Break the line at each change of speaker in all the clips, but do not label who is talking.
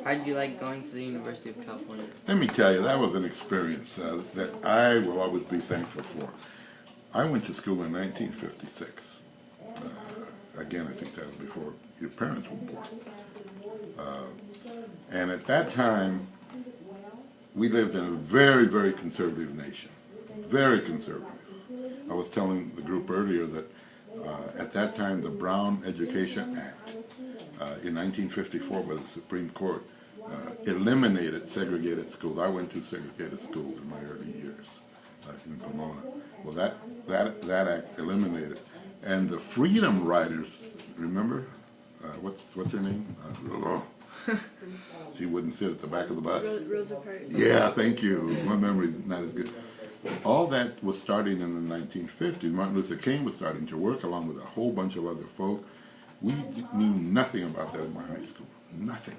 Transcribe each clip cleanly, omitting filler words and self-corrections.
How did you like going to the University of California?
Let me tell you, that was an experience that I will always be thankful for. I went to school in 1956. Again, I think that was before your parents were born. And at that time, we lived in a very, very conservative nation. Very conservative. I was telling the group earlier that at that time, the Brown Education Act in 1954 by the Supreme Court eliminated segregated schools. I went to segregated schools in my early years in Pomona. Well, that act eliminated, and the Freedom Riders, remember? What's her name? She wouldn't sit at the back of the bus.
Rosa Parks.
Yeah, thank you. My memory is not as good. All that was starting in the 1950s. Martin Luther King was starting to work along with a whole bunch of other folk. We knew nothing about that in my high school. Nothing.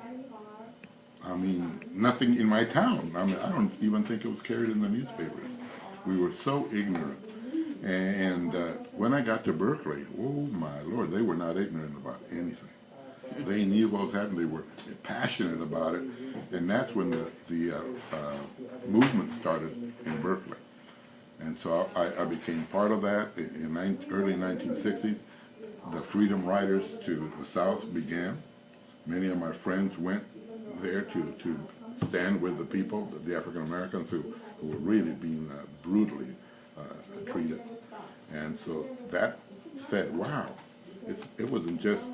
I mean, nothing in my town. I mean, I don't even think it was carried in the newspapers. We were so ignorant. And when I got to Berkeley, oh my Lord, they were not ignorant about anything. They knew what was happening. They were passionate about it. And that's when the movement started in Berkeley. And so I became part of that in early 1960s. The Freedom Riders to the South began. Many of my friends went there to stand with the people, the African Americans who were really being brutally treated. And so that said, wow, it wasn't just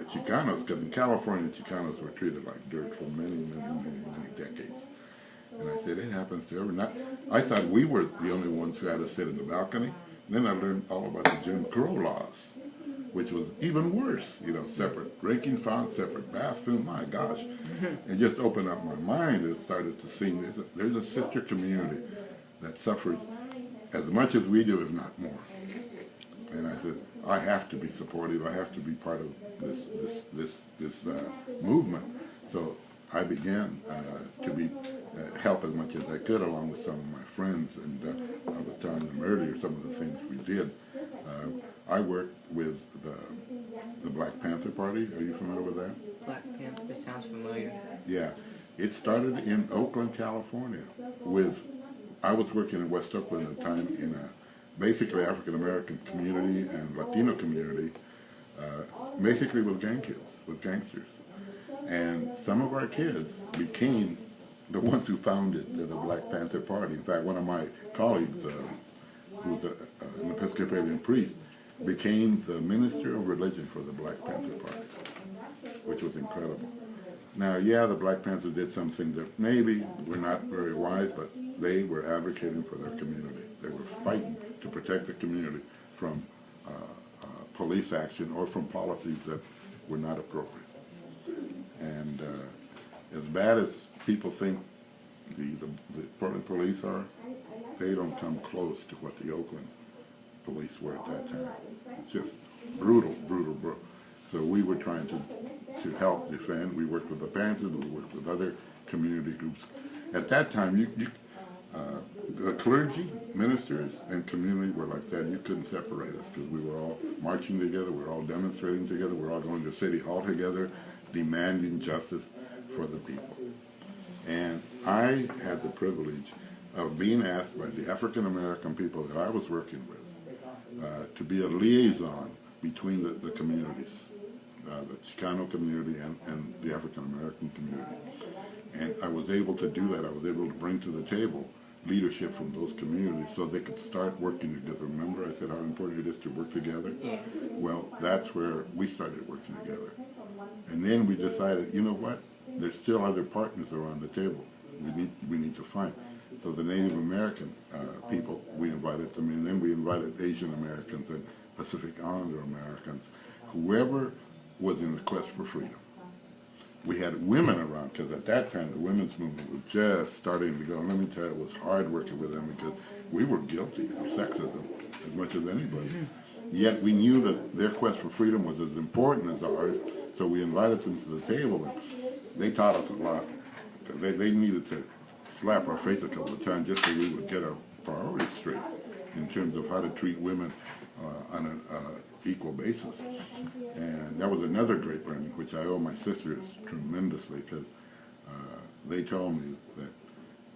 Chicanos, because in California, Chicanos were treated like dirt for many decades. And I said, it happens to everyone. I thought we were the only ones who had to sit in the balcony. And then I learned all about the Jim Crow laws, which was even worse. You know, separate drinking fountain, separate bathroom. My gosh, it just opened up my mind and started to see there's a sister community that suffers as much as we do, if not more. And I said, I have to be supportive. I have to be part of this movement. So I began to help as much as I could, along with some of my friends. And I was telling them earlier some of the things we did. I worked with the Black Panther Party. Are you familiar with that?
Black Panther sounds familiar.
Yeah. It started in Oakland, California. I was working in West Oakland at the time in a basically African-American community and Latino community, basically with gang kids, with gangsters. And some of our kids became the ones who founded the Black Panther Party. In fact, one of my colleagues, who's an Episcopalian priest, became the minister of religion for the Black Panther Party, which was incredible. Now, yeah, the Black Panthers did some things that maybe were not very wise, but they were advocating for their community. They were fighting to protect the community from police action or from policies that were not appropriate. And as bad as people think the Portland police are, they don't come close to what the Oakland police were at that time. It's just brutal. So we were trying to help defend. We worked with the Panthers, we worked with other community groups. At that time, the clergy, ministers, and community were like that. You couldn't separate us because we were all marching together, we were all demonstrating together, we were all going to City Hall together, demanding justice for the people. And I had the privilege of being asked by the African American people that I was working with to be a liaison between the communities, the Chicano community and the African American community. And I was able to do that. I was able to bring to the table leadership from those communities so they could start working together. Remember I said how important it is to work together?
Yeah.
Well, that's where we started working together. And then we decided, you know what? There's still other partners around the table we need to find. So the Native American people, we invited them in. Then we invited Asian Americans and Pacific Islander Americans, whoever was in the quest for freedom. We had women around, because at that time the women's movement was just starting to go. And let me tell you, it was hard working with them because we were guilty of sexism as much as anybody. Yet we knew that their quest for freedom was as important as ours, so we invited them to the table, and they taught us a lot. They needed to slap our face a couple of times just so we would get our priorities straight in terms of how to treat women equal basis. And that was another great learning, which I owe my sisters tremendously, because they told me that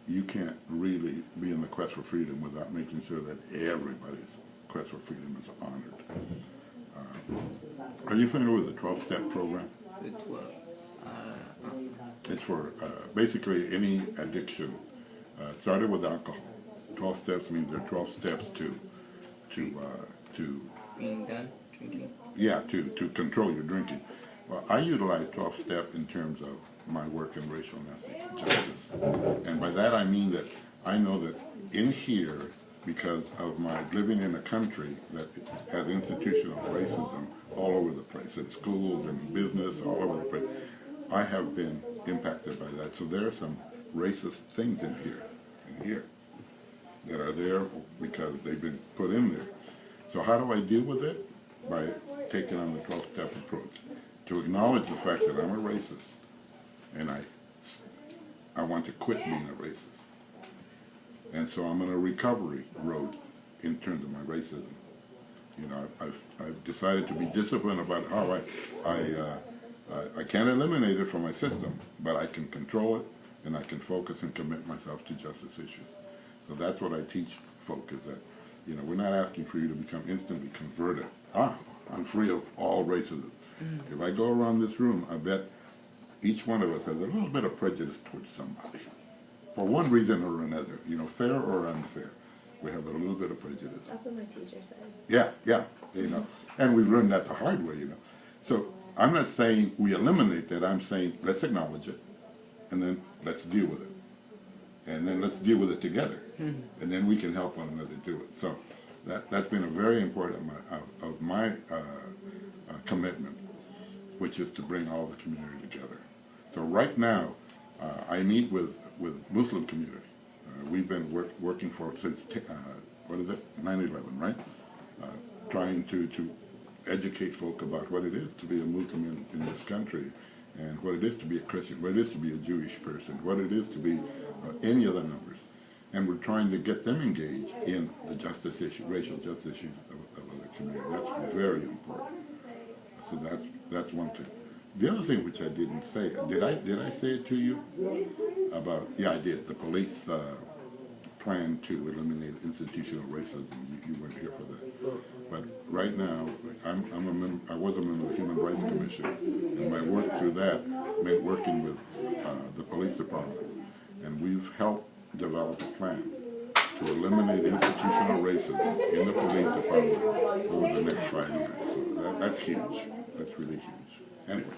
you can't really be in the quest for freedom without making sure that everybody's quest for freedom is honored. Are you familiar with the 12-step program?
The 12.
It's for basically any addiction. It started with alcohol. 12 steps means there are 12 steps to
Being done drinking.
yeah, to control your drinking. Well, I utilize 12 step in terms of my work in racial and ethnic justice. And by that I mean that I know that in here, because of my living in a country that has institutional racism all over the place, in schools and business, all over the place, I have been impacted by that. So there are some racist things in here, that are there because they've been put in there. So how do I deal with it? By taking on the 12-step approach. To acknowledge the fact that I'm a racist, and I want to quit being a racist. And so I'm on a recovery road in terms of my racism. You know, I've decided to be disciplined about how I can't eliminate it from my system, but I can control it, and I can focus and commit myself to justice issues. So that's what I teach folk, is that, you know, we're not asking for you to become instantly converted. I'm free of all racism. If I go around this room, I bet each one of us has a little bit of prejudice towards somebody, for one reason or another, you know, fair or unfair. We have a little bit of prejudice.
That's what my teacher said.
Yeah, you know, and we've learned that the hard way, you know. So I'm not saying we eliminate that. I'm saying let's acknowledge it, and then let's deal with it, and then let's deal with it together, and then we can help one another do it. So that's been a very important of my commitment, which is to bring all the community together. So right now, I meet with Muslim community. We've been working for since, 9/11, right? Trying to educate folk about what it is to be a Muslim in this country, and what it is to be a Christian, what it is to be a Jewish person, what it is to be any of the numbers. And we're trying to get them engaged in the justice issue, racial justice issues of the community. That's very important. So that's one thing. The other thing which I didn't say, did I say it to you? About, yeah, I did. The police plan to eliminate institutional racism. You weren't here for that. But right now, I was a member of the Human Rights Commission, and my work through that meant working with the police department, and we've helped develop a plan to eliminate institutional racism in the police department over the next 5 years. So that's huge. That's really huge. Anyway.